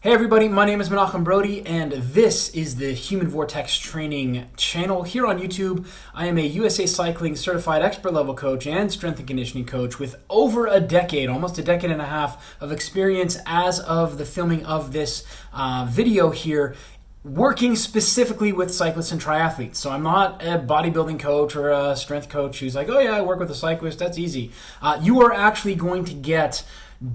Hey everybody, my name is Menachem Brody, and this is the Human Vortex Training channel here on YouTube. I am a USA Cycling Certified Expert Level Coach and Strength and Conditioning Coach with over a decade, almost a decade and a half of experience as of the filming of this video here, working specifically with cyclists and triathletes. So I'm not a bodybuilding coach or a strength coach who's like, oh yeah, I work with a cyclist, that's easy. You are actually going to get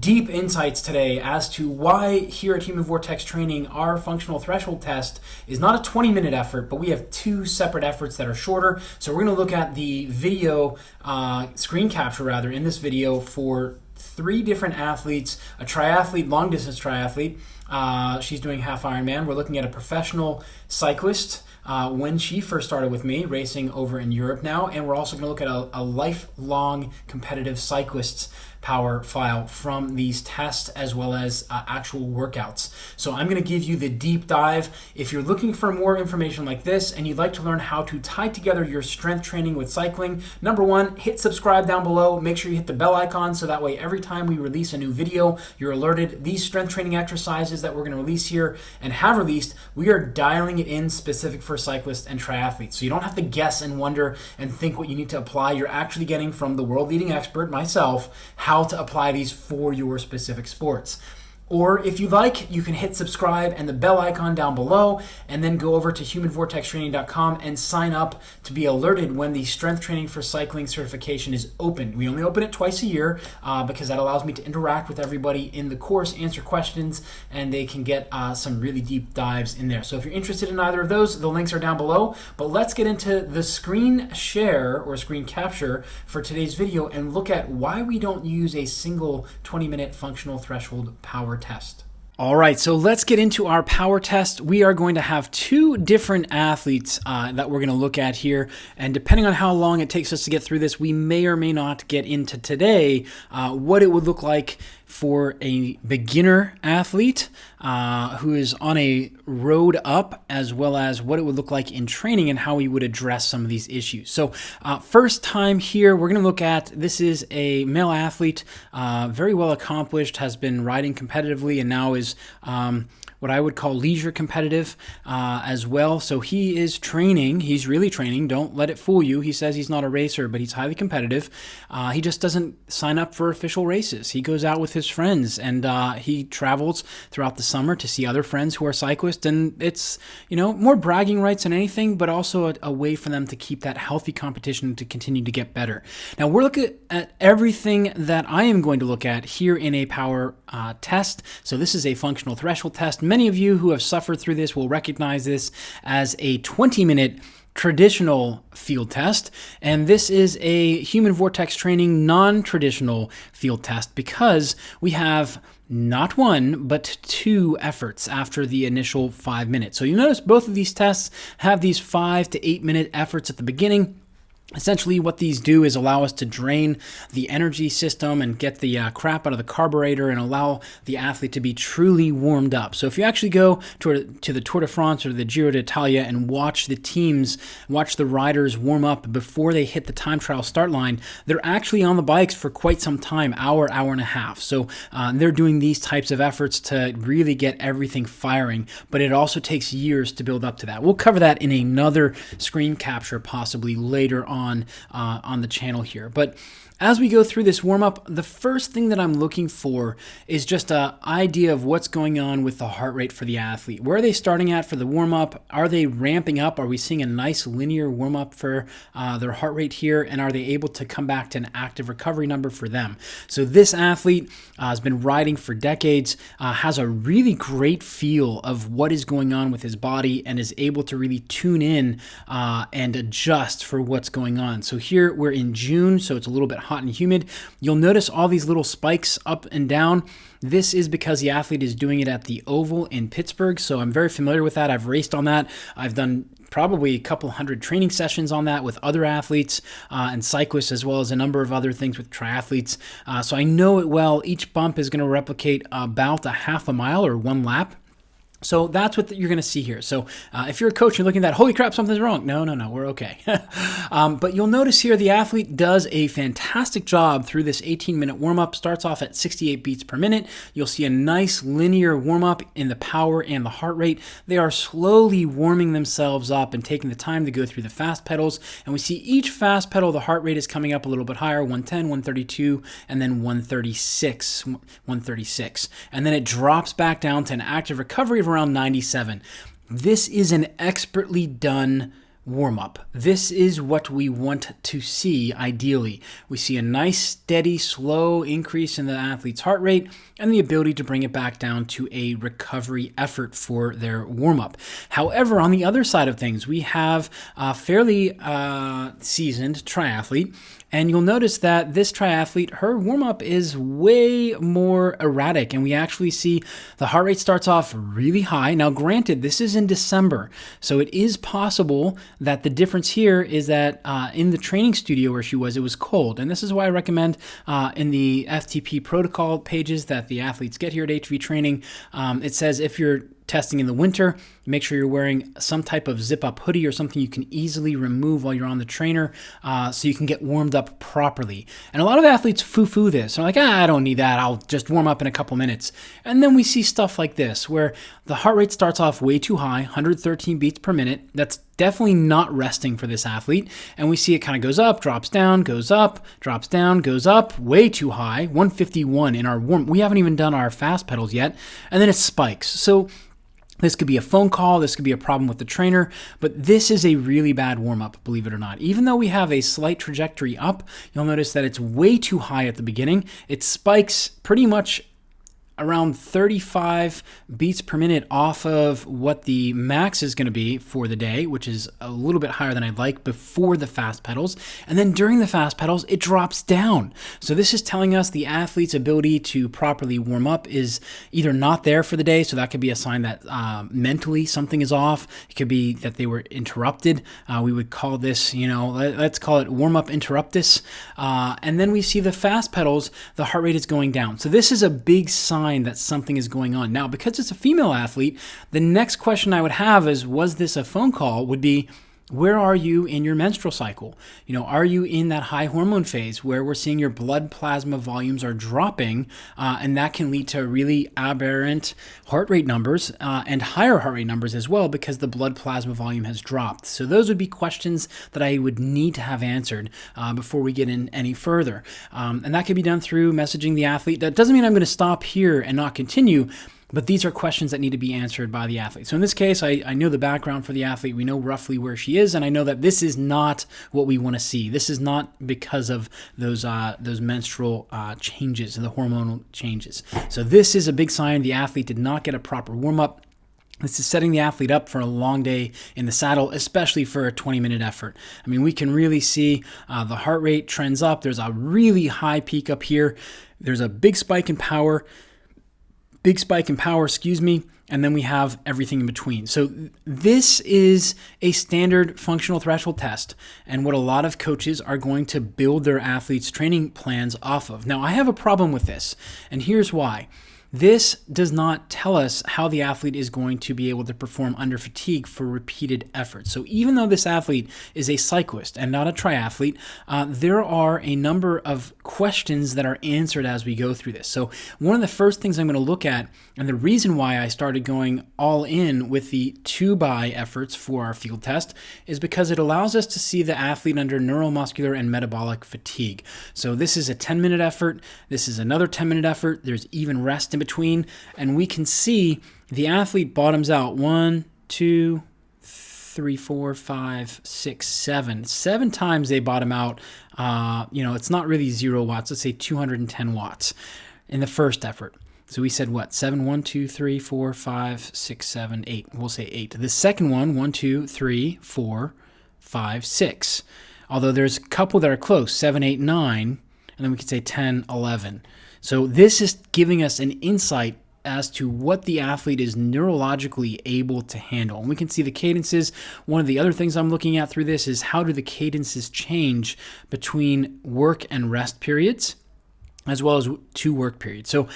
deep insights today as to why here at Human Vortex Training our functional threshold test is not a 20-minute effort, but we have two separate efforts that are shorter. So we're going to look at the video, screen capture rather, in this video for three different athletes. A triathlete, long distance triathlete, she's doing half Ironman. We're looking at a professional cyclist when she first started with me, racing over in Europe now. And we're also going to look at a lifelong competitive cyclist's power file from these tests as well as actual workouts. So I'm going to give you the deep dive. If you're looking for more information like this and you'd like to learn how to tie together your strength training with cycling, number one, hit subscribe down below. Make sure you hit the bell icon so that way every time we release a new video, you're alerted. These strength training exercises that we're going to release here and have released, we are dialing it in specific for cyclists and triathletes. So you don't have to guess and wonder and think what you need to apply. You're actually getting from the world leading expert, myself, how to apply these for your specific sports. Or if you like, you can hit subscribe and the bell icon down below and then go over to humanvortextraining.com and sign up to be alerted when the strength training for cycling certification is open. We only open it twice a year because that allows me to interact with everybody in the course, answer questions, and they can get some really deep dives in there. So if you're interested in either of those, the links are down below. But let's get into the screen share or screen capture for today's video and look at why we don't use a single 20-minute functional threshold power test. All right, so let's get into our power test. We are going to have two different athletes that we're going to look at here, and depending on how long it takes us to get through this, we may or may not get into today what it would look like for a beginner athlete who is on a road up, as well as what it would look like in training and how we would address some of these issues. So first time here, we're going to look at, this is a male athlete, very well accomplished, has been riding competitively, and now is what I would call leisure competitive as well. So he is training. He's really training. Don't let it fool you. He says he's not a racer, but he's highly competitive. He just doesn't sign up for official races. He goes out with his friends and he travels throughout the summer to see other friends who are cyclists. And it's, more bragging rights than anything, but also a way for them to keep that healthy competition to continue to get better. Now we're looking at everything that I am going to look at here in a power test. So this is a functional threshold test. Many of you who have suffered through this will recognize this as a 20-minute traditional field test, and this is a Human Vortex Training non-traditional field test because we have not one, but two efforts after the initial 5 minutes. So you notice both of these tests have these 5 to 8 minute efforts at the beginning. Essentially, what these do is allow us to drain the energy system and get the crap out of the carburetor and allow the athlete to be truly warmed up. So if you actually go to the Tour de France or the Giro d'Italia and watch the riders warm up before they hit the time trial start line, they're actually on the bikes for quite some time, hour and a half. So they're doing these types of efforts to really get everything firing, but it also takes years to build up to that. We'll cover that in another screen capture possibly later on the channel here. But as we go through this warm-up, the first thing that I'm looking for is just an idea of what's going on with the heart rate for the athlete. Where are they starting at for the warm-up? Are they ramping up? Are we seeing a nice linear warm-up for their heart rate here? And are they able to come back to an active recovery number for them? So this athlete has been riding for decades, has a really great feel of what is going on with his body, and is able to really tune in and adjust for what's going on. So here we're in June, so it's a little bit hot and humid. You'll notice all these little spikes up and down. This is because the athlete is doing it at the Oval in Pittsburgh, so I'm very familiar with that. I've raced on that. I've done probably a couple hundred training sessions on that with other athletes and cyclists, as well as a number of other things with triathletes. So I know it well. Each bump is going to replicate about a half a mile or one lap. So that's what you're going to see here. So if you're a coach, you're looking at that, holy crap, something's wrong. No, we're okay. But you'll notice here the athlete does a fantastic job through this 18-minute warm-up. Starts off at 68 beats per minute. You'll see a nice linear warm-up in the power and the heart rate. They are slowly warming themselves up and taking the time to go through the fast pedals. And we see each fast pedal, the heart rate is coming up a little bit higher, 110, 132, and then 136. And then it drops back down to an active recovery of around 97. This is an expertly done warm-up. This is what we want to see ideally. We see a nice, steady, slow increase in the athlete's heart rate and the ability to bring it back down to a recovery effort for their warm-up. However, on the other side of things, we have a fairly seasoned triathlete, and you'll notice that this triathlete, her warm-up is way more erratic, and we actually see the heart rate starts off really high. Now, granted, this is in December, so it is possible that the difference here is that in the training studio where she was, it was cold. And this is why I recommend in the FTP protocol pages that the athletes get here at HVTraining, it says if you're testing in the winter, make sure you're wearing some type of zip-up hoodie or something you can easily remove while you're on the trainer so you can get warmed up properly. And a lot of athletes foo-foo this. They're like, I don't need that. I'll just warm up in a couple minutes. And then we see stuff like this where the heart rate starts off way too high, 113 beats per minute. That's definitely not resting for this athlete. And we see it kind of goes up, drops down, goes up, drops down, goes up, way too high, 151 in our warm. We haven't even done our fast pedals yet. And then it spikes. So this could be a phone call, this could be a problem with the trainer, but this is a really bad warm-up, believe it or not. Even though we have a slight trajectory up, you'll notice that it's way too high at the beginning. It spikes pretty much around 35 beats per minute off of what the max is going to be for the day, which is a little bit higher than I'd like before the fast pedals. And then during the fast pedals, it drops down. So this is telling us the athlete's ability to properly warm up is either not there for the day. So that could be a sign that mentally something is off. It could be that they were interrupted. We would call this, let's call it warm up interruptus. And then we see the fast pedals, the heart rate is going down. So this is a big sign that something is going on. Now, because it's a female athlete, the next question I would have is, was this a phone call? Would be, where are you in your menstrual cycle? Are you in that high hormone phase where we're seeing your blood plasma volumes are dropping, and that can lead to really aberrant heart rate numbers and higher heart rate numbers as well because the blood plasma volume has dropped. So those would be questions that I would need to have answered before we get in any further. And that could be done through messaging the athlete. That doesn't mean I'm going to stop here and not continue, but these are questions that need to be answered by the athlete. So in this case, I know the background for the athlete. We know roughly where she is, and I know that this is not what we want to see. This is not because of those menstrual changes and the hormonal changes. So this is a big sign the athlete did not get a proper warm-up. This is setting the athlete up for a long day in the saddle, especially for a 20-minute effort. I mean, we can really see the heart rate trends up. There's a really high peak up here. There's a big spike in power, and then we have everything in between. So this is a standard functional threshold test and what a lot of coaches are going to build their athletes' training plans off of. Now, I have a problem with this, and here's why. This does not tell us how the athlete is going to be able to perform under fatigue for repeated efforts. So even though this athlete is a cyclist and not a triathlete, there are a number of questions that are answered as we go through this. So one of the first things I'm going to look at, and the reason why I started going all in with the 2x efforts for our field test, is because it allows us to see the athlete under neuromuscular and metabolic fatigue. So this is a 10-minute effort. This is another 10-minute effort. There's even rest in between, and we can see the athlete bottoms out 1, 2, 3, 4, 5, 6, 7. 7 times they bottom out. It's not really 0 watts. Let's say 210 watts in the first effort. So we said what? 7, 1, 2, 3, 4, 5, 6, 7, 8. We'll say 8. The second one, 1, 2, 3, 4, 5, 6. Although there's a couple that are close, 7, 8, 9, and then we could say 10, 11. So this is giving us an insight as to what the athlete is neurologically able to handle. And we can see the cadences. One of the other things I'm looking at through this is how do the cadences change between work and rest periods. as well as 2 work periods. So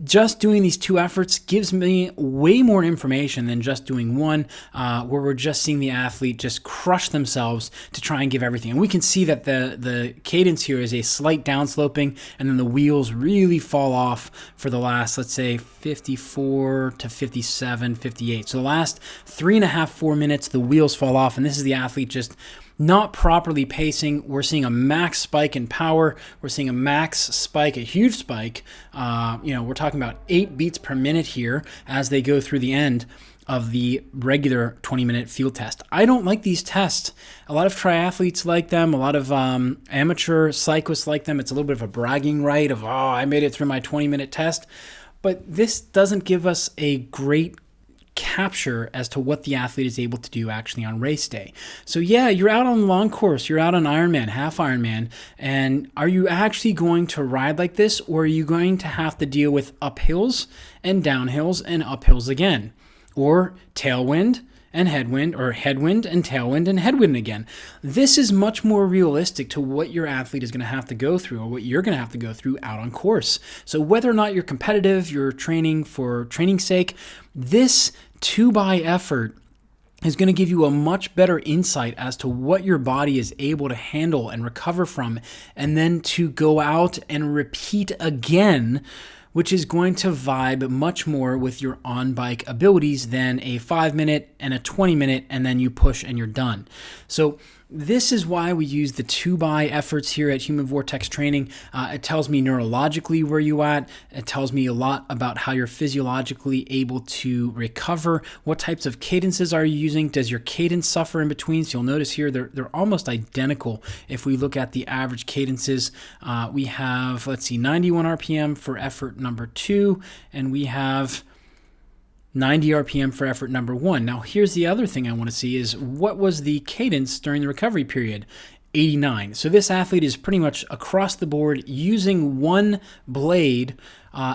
just doing these 2 efforts gives me way more information than just doing one, where we're just seeing the athlete just crush themselves to try and give everything. And we can see that the cadence here is a slight downsloping, and then the wheels really fall off for the last, let's say, 54 to 57, 58. So the last 3.5, 4 minutes, the wheels fall off, and this is the athlete just not properly pacing. We're seeing a max spike in power. We're seeing a max spike, a huge spike. We're talking about 8 beats per minute here as they go through the end of the regular 20-minute field test. I don't like these tests. A lot of triathletes like them. A lot of amateur cyclists like them. It's a little bit of a bragging right of, I made it through my 20-minute test. But this doesn't give us a great capture as to what the athlete is able to do actually on race day. So yeah, you're out on the long course, you're out on Ironman, half Ironman, and are you actually going to ride like this, or are you going to have to deal with uphills and downhills and uphills again, or tailwind and headwind, or headwind and tailwind and headwind again? This is much more realistic to what your athlete is going to have to go through, or what you're going to have to go through out on course. So whether or not you're competitive, you're training for training's sake, this 2x effort is going to give you a much better insight as to what your body is able to handle and recover from, and then to go out and repeat again, which is going to vibe much more with your on-bike abilities than a 5-minute and a 20-minute, and then you push and you're done. So this is why we use the 2x efforts here at Human Vortex Training. It tells me neurologically where you're at. It tells me a lot about how you're physiologically able to recover. What types of cadences are you using? Does your cadence suffer in between? So you'll notice here they're almost identical. If we look at the average cadences, we have, 91 RPM for effort number 2, and we have 90 RPM for effort number 1. Now, here's the other thing I want to see is what was the cadence during the recovery period? 89. So this athlete is pretty much across the board using one blade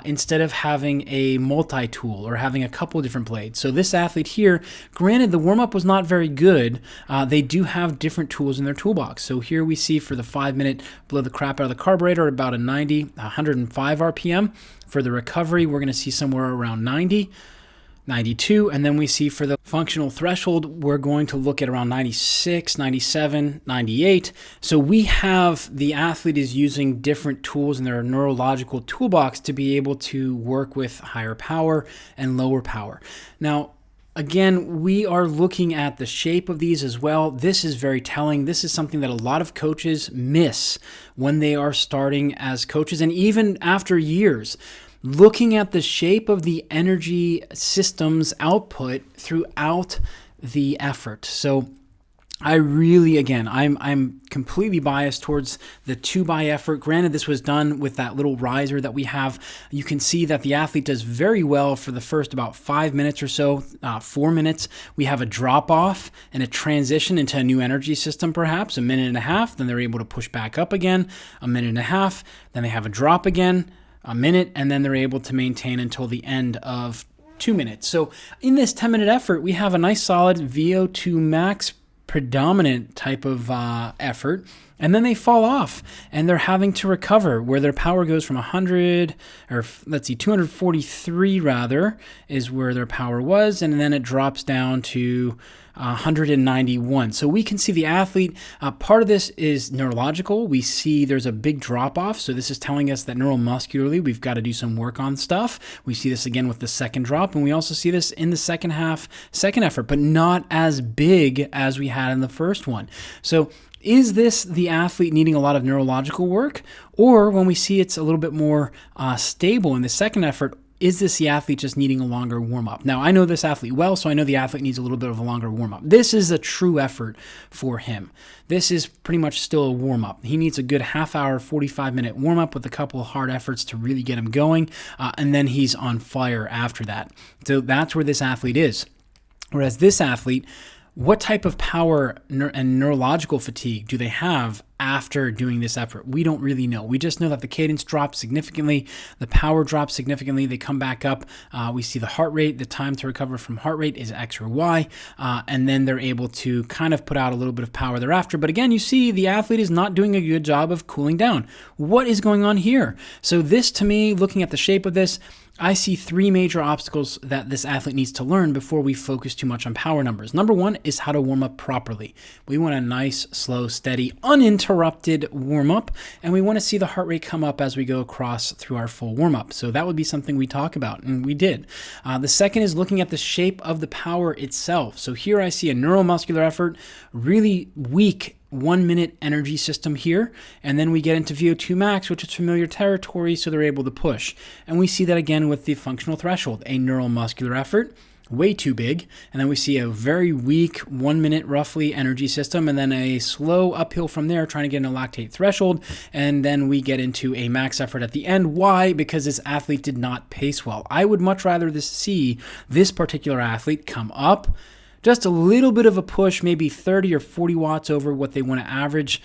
instead of having a multi-tool or having a couple of different blades. So this athlete here, granted the warm-up was not very good, they do have different tools in their toolbox. So here we see for the 5-minute blow the crap out of the carburetor about a 105 RPM. For the recovery, we're going to see somewhere around 90. 92, and then we see for the functional threshold, we're going to look at around 96, 97, 98. So we have the athlete is using different tools in their neurological toolbox to be able to work with higher power and lower power. Now, again, we are looking at the shape of these as well. This is very telling. This is something that a lot of coaches miss when they are starting as coaches, and even after years. Looking at the shape of the energy system's output throughout the effort. So I really, again, I'm completely biased towards the 2x effort. Granted, this was done with that little riser that we have. You can see that the athlete does very well for the first about 5 minutes or so, 4 minutes. We have a drop off and a transition into a new energy system, perhaps 1.5 minutes. Then they're able to push back up again, 1.5 minutes. Then they have a drop again, 1 minute, and then they're able to maintain until the end of 2 minutes. So in this 10-minute effort, we have a nice solid VO2 max predominant type of effort, and then they fall off and they're having to recover, where their power goes from 243 rather is where their power was, and then it drops down to 191. So we can see the athlete, part of this is neurological. We see there's a big drop off. So this is telling us that neuromuscularly, we've got to do some work on stuff. We see this again with the second drop, and we also see this in the second effort, but not as big as we had in the first one. So is this the athlete needing a lot of neurological work? Or when we see it's a little bit more stable in the second effort, is this the athlete just needing a longer warm-up? Now, I know this athlete well, so I know the athlete needs a little bit of a longer warm-up. This is a true effort for him. This is pretty much still a warm-up. He needs a good half-hour, 45-minute warm-up with a couple of hard efforts to really get him going, and then he's on fire after that. So that's where this athlete is. Whereas this athlete, what type of power and neurological fatigue do they have after doing this effort? We don't really know. We just know that the cadence drops significantly, the power drops significantly, they come back up. We see the heart rate, the time to recover from heart rate is X or Y, and then they're able to kind of put out a little bit of power thereafter. But again, you see the athlete is not doing a good job of cooling down. What is going on here? So this, to me, looking at the shape of this, I see three major obstacles that this athlete needs to learn before we focus too much on power numbers. Number one is how to warm up properly. We want a nice, slow, steady, uninterrupted warm up, and we want to see the heart rate come up as we go across through our full warm up. So that would be something we talk about, and we did. The second is looking at the shape of the power itself. So here I see a neuromuscular effort, really weak 1 minute energy system here, and then we get into VO2 max, which is familiar territory, so they're able to push. And we see that again with the functional threshold, a neuromuscular effort, way too big, and then we see a very weak 1 minute roughly energy system, and then a slow uphill from there trying to get in a lactate threshold, and then we get into a max effort at the end. Why? Because this athlete did not pace well. I would much rather see this particular athlete come up, just a little bit of a push, maybe 30 or 40 watts over what they want to average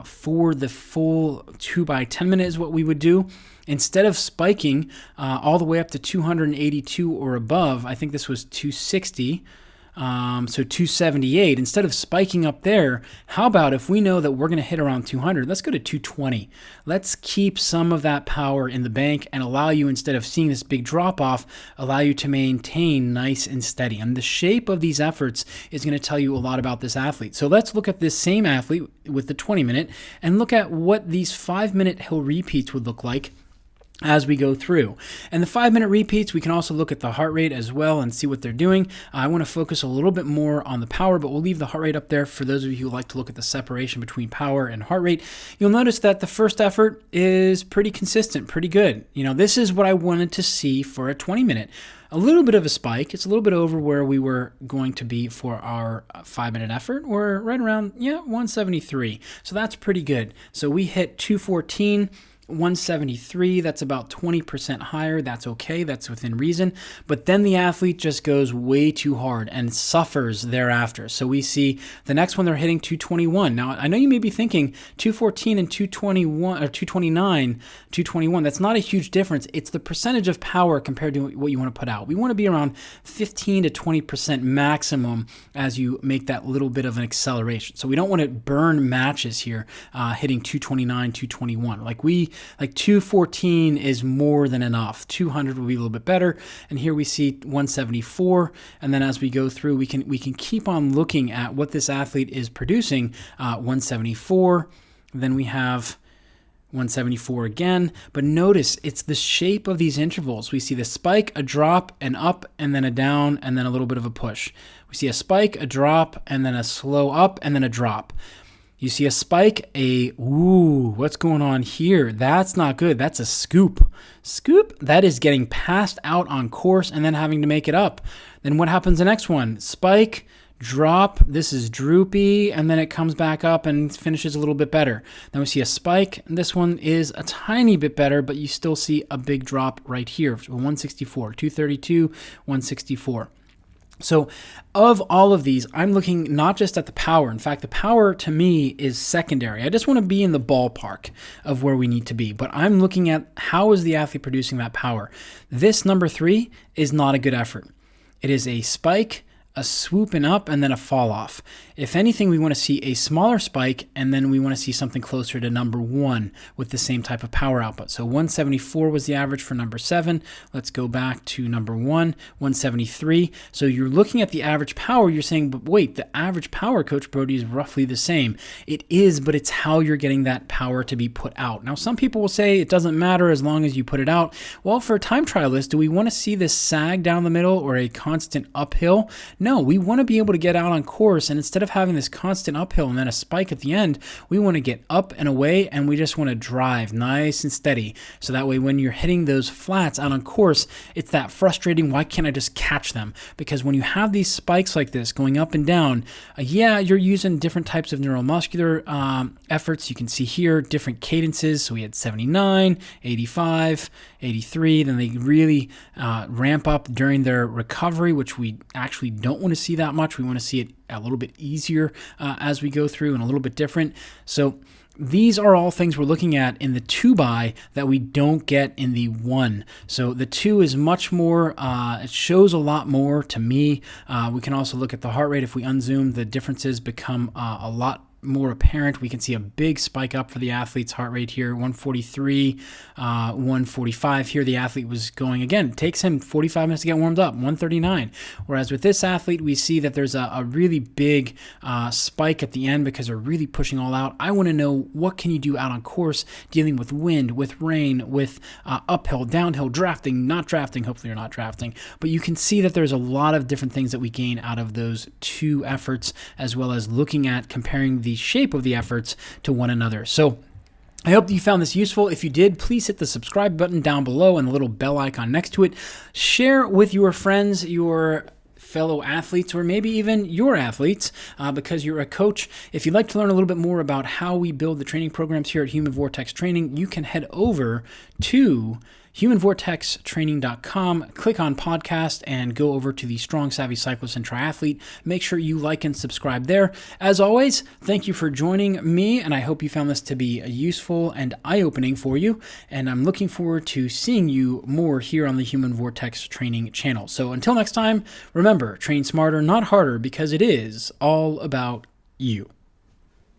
for the full 2x10 minute is what we would do. Instead of spiking all the way up to 282 or above, I think this was 260, so 278. Instead of spiking up there, how about if we know that we're going to hit around 200, let's go to 220. Let's keep some of that power in the bank and allow you, instead of seeing this big drop off, allow you to maintain nice and steady. And the shape of these efforts is going to tell you a lot about this athlete. So let's look at this same athlete with the 20 minute and look at what these 5 minute hill repeats would look like as we go through. And the 5 minute repeats, we can also look at the heart rate as well and see what they're doing. I want to focus a little bit more on the power, but we'll leave the heart rate up there for those of you who like to look at the separation between power and heart rate. You'll notice that the first effort is pretty consistent, pretty good. This is what I wanted to see for a 20 minute. A little bit of a spike. It's a little bit over where we were going to be for our 5 minute effort. We're right around, 173. So that's pretty good. So we hit 214. 173, that's about 20% higher. That's okay, that's within reason. But then the athlete just goes way too hard and suffers thereafter. So we see the next one, they're hitting 221. Now, I know you may be thinking 214 and 221 or 229, 221. That's not a huge difference. It's the percentage of power compared to what you want to put out. We want to be around 15 to 20% maximum as you make that little bit of an acceleration. So we don't want to burn matches here, hitting 229, 221. Like 214 is more than enough. 200 will be a little bit better. And here we see 174. And then as we go through, we can keep on looking at what this athlete is producing. 174. Then we have 174 again. But notice it's the shape of these intervals. We see the spike, a drop, an up, and then a down, and then a little bit of a push. We see a spike, a drop, and then a slow up, and then a drop. You see a spike, what's going on here? That's not good. That's a scoop. Scoop, that is getting passed out on course and then having to make it up. Then what happens the next one? Spike, drop, this is droopy, and then it comes back up and finishes a little bit better. Then we see a spike. This one is a tiny bit better, but you still see a big drop right here. 164, 232, 164. So of all of these, I'm looking not just at the power. In fact, the power to me is secondary. I just want to be in the ballpark of where we need to be. But I'm looking at how is the athlete producing that power. This number 3 is not a good effort. It is a spike, a swooping up, and then a fall off. If anything, we want to see a smaller spike, and then we want to see something closer to number 1 with the same type of power output. So 174 was the average for number 7. Let's go back to number 1, 173. So you're looking at the average power, you're saying, but wait, the average power, Coach Brody, is roughly the same. It is, but it's how you're getting that power to be put out. Now, some people will say it doesn't matter as long as you put it out. Well, for a time trialist, do we want to see this sag down the middle or a constant uphill? No, we want to be able to get out on course, and instead of having this constant uphill and then a spike at the end, we want to get up and away, and we just want to drive nice and steady. So that way when you're hitting those flats out on course, it's that frustrating, why can't I just catch them? Because when you have these spikes like this going up and down, you're using different types of neuromuscular efforts. You can see here different cadences. So we had 79, 85, 83. Then they really ramp up during their recovery, which we actually don't want to see that much. We want to see it a little bit easier as we go through and a little bit different. So these are all things we're looking at in the 2x that we don't get in the 1. So the 2 is much more, it shows a lot more to me. We can also look at the heart rate. If we unzoom, the differences become a lot more apparent. We can see a big spike up for the athlete's heart rate here, 143, 145. Here the athlete was going, again, it takes him 45 minutes to get warmed up, 139. Whereas with this athlete, we see that there's a really big spike at the end because they're really pushing all out. I want to know, what can you do out on course, dealing with wind, with rain, with uphill, downhill, drafting, not drafting. Hopefully you're not drafting. But you can see that there's a lot of different things that we gain out of those 2 efforts, as well as looking at comparing the shape of the efforts to one another. So I hope that you found this useful. If you did, please hit the subscribe button down below and the little bell icon next to it. Share with your friends, your fellow athletes, or maybe even your athletes, because you're a coach. If you'd like to learn a little bit more about how we build the training programs here at Human Vortex Training, you can head over to humanvortextraining.com, click on podcast, and go over to the Strong Savvy Cyclist and Triathlete. Make sure you like and subscribe there. As always, thank you for joining me, and I hope you found this to be useful and eye-opening for you, and I'm looking forward to seeing you more here on the Human Vortex Training channel. So until next time, remember, train smarter, not harder, because it is all about you.